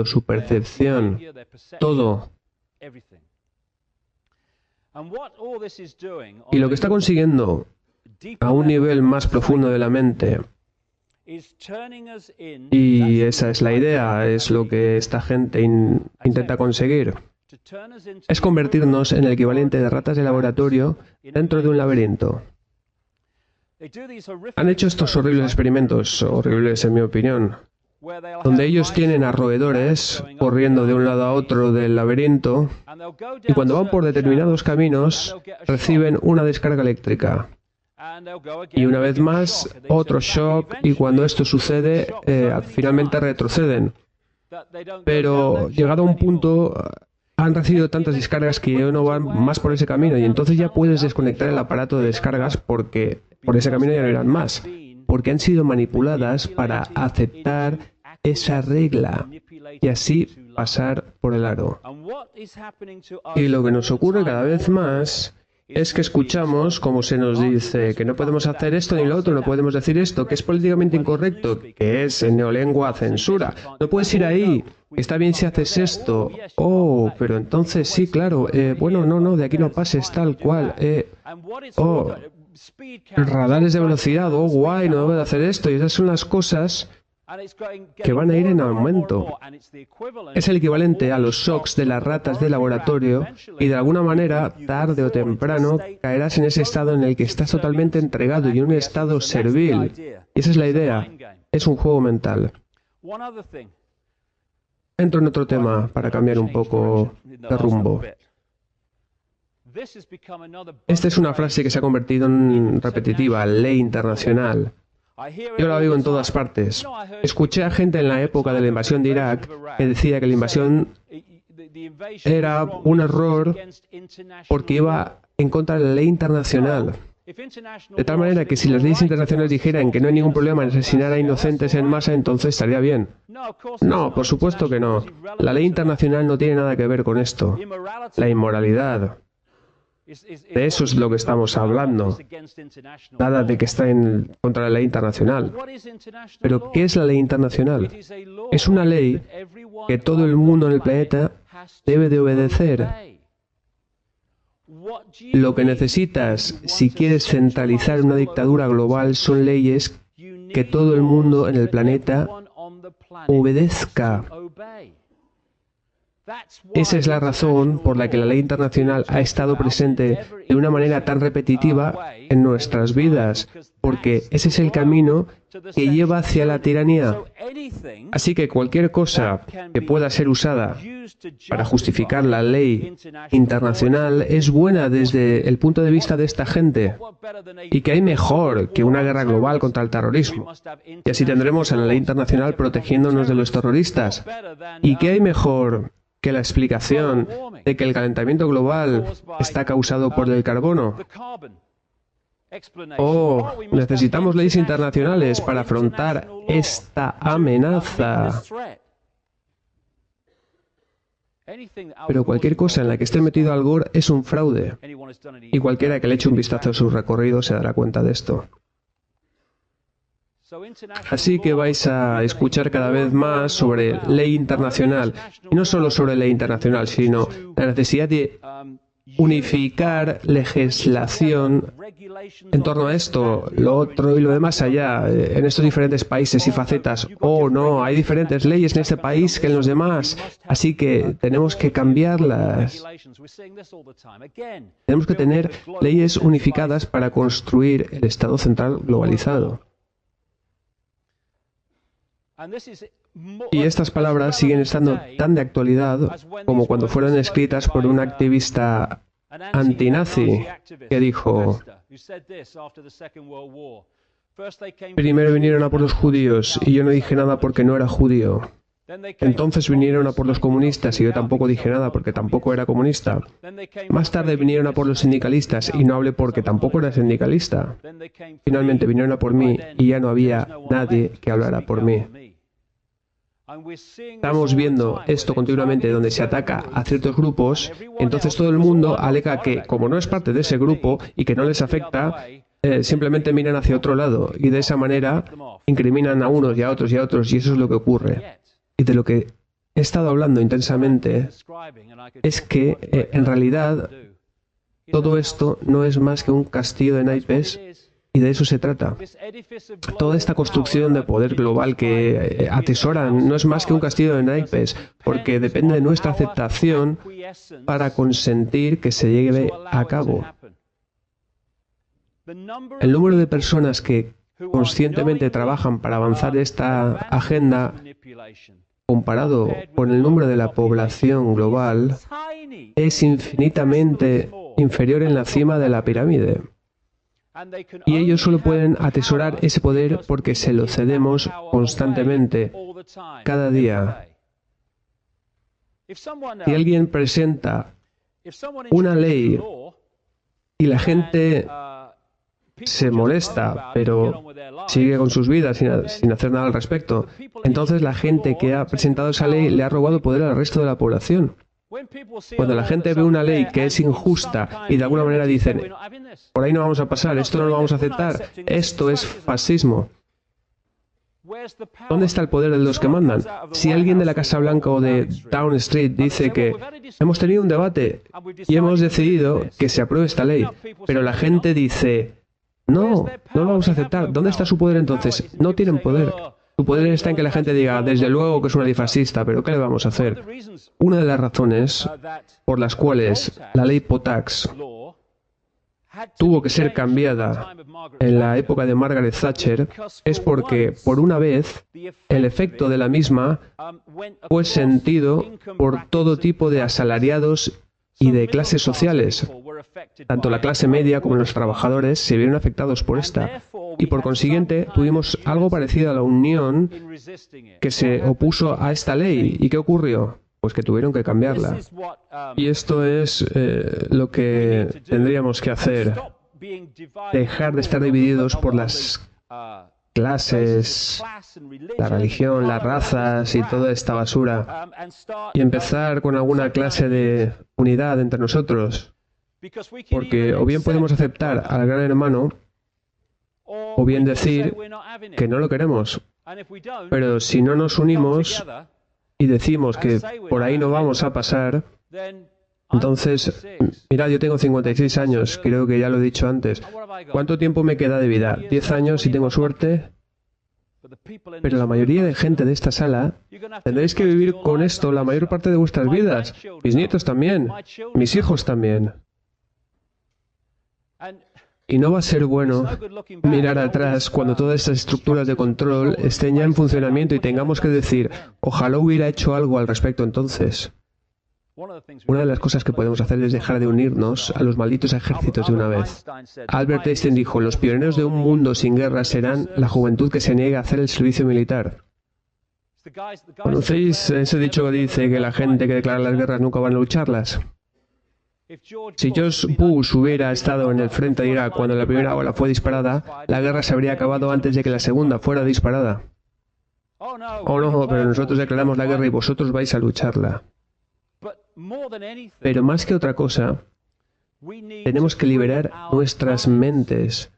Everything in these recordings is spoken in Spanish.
su percepción, todo. Y lo que está consiguiendo a un nivel más profundo de la mente, y esa es la idea, es lo que esta gente intenta conseguir, es convertirnos en el equivalente de ratas de laboratorio dentro de un laberinto. Han hecho estos horribles experimentos, horribles en mi opinión, donde ellos tienen a roedores corriendo de un lado a otro del laberinto y cuando van por determinados caminos reciben una descarga eléctrica. Y una vez más, otro shock, y cuando esto sucede, finalmente retroceden. Pero llegado a un punto, han recibido tantas descargas que ya no van más por ese camino, y entonces ya puedes desconectar el aparato de descargas porque por ese camino ya no irán más, porque han sido manipuladas para aceptar esa regla y así pasar por el aro. Y lo que nos ocurre cada vez más es que escuchamos como se nos dice que no podemos hacer esto ni lo otro, no podemos decir esto, que es políticamente incorrecto, que es en neolengua censura. No puedes ir ahí, está bien si haces esto. Oh, pero entonces sí, claro, bueno, no, de aquí no pases tal cual. Oh, radares de velocidad, oh, guay, no debo de hacer esto. Y esas son las cosas que van a ir en aumento. Es el equivalente a los shocks de las ratas de laboratorio y de alguna manera, tarde o temprano, caerás en ese estado en el que estás totalmente entregado y en un estado servil. Y esa es la idea. Es un juego mental. Entro en otro tema para cambiar un poco de rumbo. Esta es una frase que se ha convertido en repetitiva, ley internacional. Yo la oigo en todas partes. Escuché a gente en la época de la invasión de Irak que decía que la invasión era un error porque iba en contra de la ley internacional. De tal manera que si las leyes internacionales dijeran que no hay ningún problema en asesinar a inocentes en masa, entonces estaría bien. No, por supuesto que no. La ley internacional no tiene nada que ver con esto. La inmoralidad. De eso es lo que estamos hablando. Nada de que está en contra la ley internacional. Pero, ¿qué es la ley internacional? Es una ley que todo el mundo en el planeta debe de obedecer. Lo que necesitas, si quieres centralizar una dictadura global, son leyes que todo el mundo en el planeta obedezca. Esa es la razón por la que la ley internacional ha estado presente de una manera tan repetitiva en nuestras vidas, porque ese es el camino que lleva hacia la tiranía. Así que cualquier cosa que pueda ser usada para justificar la ley internacional es buena desde el punto de vista de esta gente. ¿Y qué hay mejor que una guerra global contra el terrorismo? Y así tendremos a la ley internacional protegiéndonos de los terroristas. ¿Y qué hay mejor que la explicación de que el calentamiento global está causado por el carbono? Oh, necesitamos leyes internacionales para afrontar esta amenaza. Pero cualquier cosa en la que esté metido Al Gore es un fraude. Y cualquiera que le eche un vistazo a su recorrido se dará cuenta de esto. Así que vais a escuchar cada vez más sobre ley internacional. Y no solo sobre ley internacional, sino la necesidad de unificar legislación en torno a esto, lo otro y lo demás allá, en estos diferentes países y facetas. Oh, no, hay diferentes leyes en este país que en los demás, así que tenemos que cambiarlas. Tenemos que tener leyes unificadas para construir el Estado central globalizado. Y estas palabras siguen estando tan de actualidad como cuando fueron escritas por un activista antinazi que dijo: primero vinieron a por los judíos y yo no dije nada porque no era judío. Entonces vinieron a por los comunistas y yo tampoco dije nada porque tampoco era comunista. Más tarde vinieron a por los sindicalistas y no hablé porque tampoco era sindicalista. Finalmente vinieron a por mí y ya no había nadie que hablara por mí. Estamos viendo esto continuamente donde se ataca a ciertos grupos, entonces todo el mundo alega que como no es parte de ese grupo y que no les afecta, simplemente miran hacia otro lado y de esa manera incriminan a unos y a otros y a otros y eso es lo que ocurre. Y de lo que he estado hablando intensamente es que, en realidad, todo esto no es más que un castillo de naipes y de eso se trata. Toda esta construcción de poder global que atesoran no es más que un castillo de naipes, porque depende de nuestra aceptación para consentir que se lleve a cabo. El número de personas que conscientemente trabajan para avanzar esta agenda, comparado con el número de la población global, es infinitamente inferior en la cima de la pirámide. Y ellos solo pueden atesorar ese poder porque se lo cedemos constantemente, cada día. Si alguien presenta una ley y la gente se molesta, pero sigue con sus vidas sin hacer nada al respecto, entonces la gente que ha presentado esa ley le ha robado poder al resto de la población. Cuando la gente ve una ley que es injusta y de alguna manera dicen, por ahí no vamos a pasar, esto no lo vamos a aceptar, esto es fascismo. ¿Dónde está el poder de los que mandan? Si alguien de la Casa Blanca o de Downing Street dice que hemos tenido un debate y hemos decidido que se apruebe esta ley, pero la gente dice, no, no lo vamos a aceptar, ¿dónde está su poder entonces? No tienen poder. Su poder está en que la gente diga, desde luego que es una ley fascista, pero ¿qué le vamos a hacer? Una de las razones por las cuales la ley Potax tuvo que ser cambiada en la época de Margaret Thatcher es porque, por una vez, el efecto de la misma fue sentido por todo tipo de asalariados y de clases sociales. Tanto la clase media como los trabajadores se vieron afectados por esta. Y por consiguiente tuvimos algo parecido a la Unión que se opuso a esta ley. ¿Y qué ocurrió? Pues que tuvieron que cambiarla. Y esto es lo que tendríamos que hacer. Dejar de estar divididos por las clases, la religión, las razas y toda esta basura. Y empezar con alguna clase de unidad entre nosotros. Porque o bien podemos aceptar al gran hermano, o bien decir que no lo queremos. Pero si no nos unimos y decimos que por ahí no vamos a pasar, entonces, mirad, yo tengo 56 años, creo que ya lo he dicho antes. ¿Cuánto tiempo me queda de vida? ¿10 años si tengo suerte? Pero la mayoría de gente de esta sala tendréis que vivir con esto la mayor parte de vuestras vidas. Mis nietos también, mis hijos también. Y no va a ser bueno mirar atrás cuando todas estas estructuras de control estén ya en funcionamiento y tengamos que decir, ojalá hubiera hecho algo al respecto entonces. Una de las cosas que podemos hacer es dejar de unirnos a los malditos ejércitos de una vez. Albert Einstein dijo, los pioneros de un mundo sin guerra serán la juventud que se niega a hacer el servicio militar. ¿Conocéis ese dicho que dice que la gente que declara las guerras nunca van a lucharlas? Si George Bush hubiera estado en el frente de Irak cuando la primera bala fue disparada, la guerra se habría acabado antes de que la segunda fuera disparada. Oh no, pero nosotros declaramos la guerra y vosotros vais a lucharla. Pero más que otra cosa, tenemos que liberar nuestras mentes,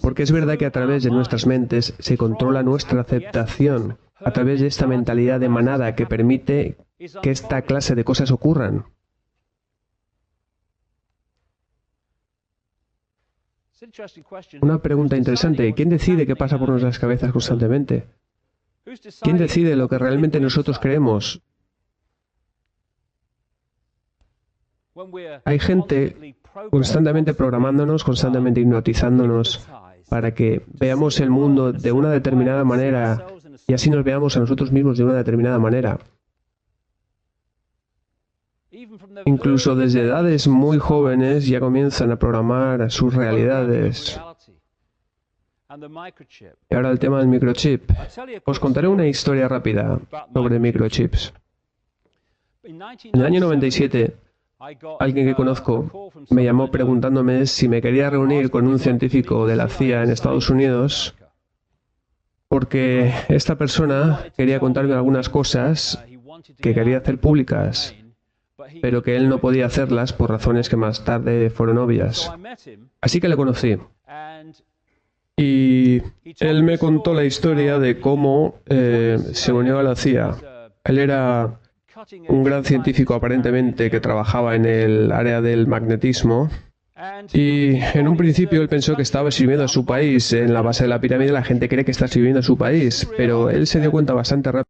porque es verdad que a través de nuestras mentes se controla nuestra aceptación, a través de esta mentalidad de manada que permite que esta clase de cosas ocurran. Una pregunta interesante. ¿Quién decide qué pasa por nuestras cabezas constantemente? ¿Quién decide lo que realmente nosotros creemos? Hay gente constantemente programándonos, constantemente hipnotizándonos para que veamos el mundo de una determinada manera y así nos veamos a nosotros mismos de una determinada manera. Incluso desde edades muy jóvenes ya comienzan a programar sus realidades. Y ahora el tema del microchip. Os contaré una historia rápida sobre microchips. En el año 97, alguien que conozco me llamó preguntándome si me quería reunir con un científico de la CIA en Estados Unidos porque esta persona quería contarme algunas cosas que quería hacer públicas, pero que él no podía hacerlas por razones que más tarde fueron obvias. Así que le conocí. Y él me contó la historia de cómo se unió a la CIA. Él era un gran científico aparentemente que trabajaba en el área del magnetismo. Y en un principio él pensó que estaba sirviendo a su país. En la base de la pirámide la gente cree que está sirviendo a su país, pero él se dio cuenta bastante rápido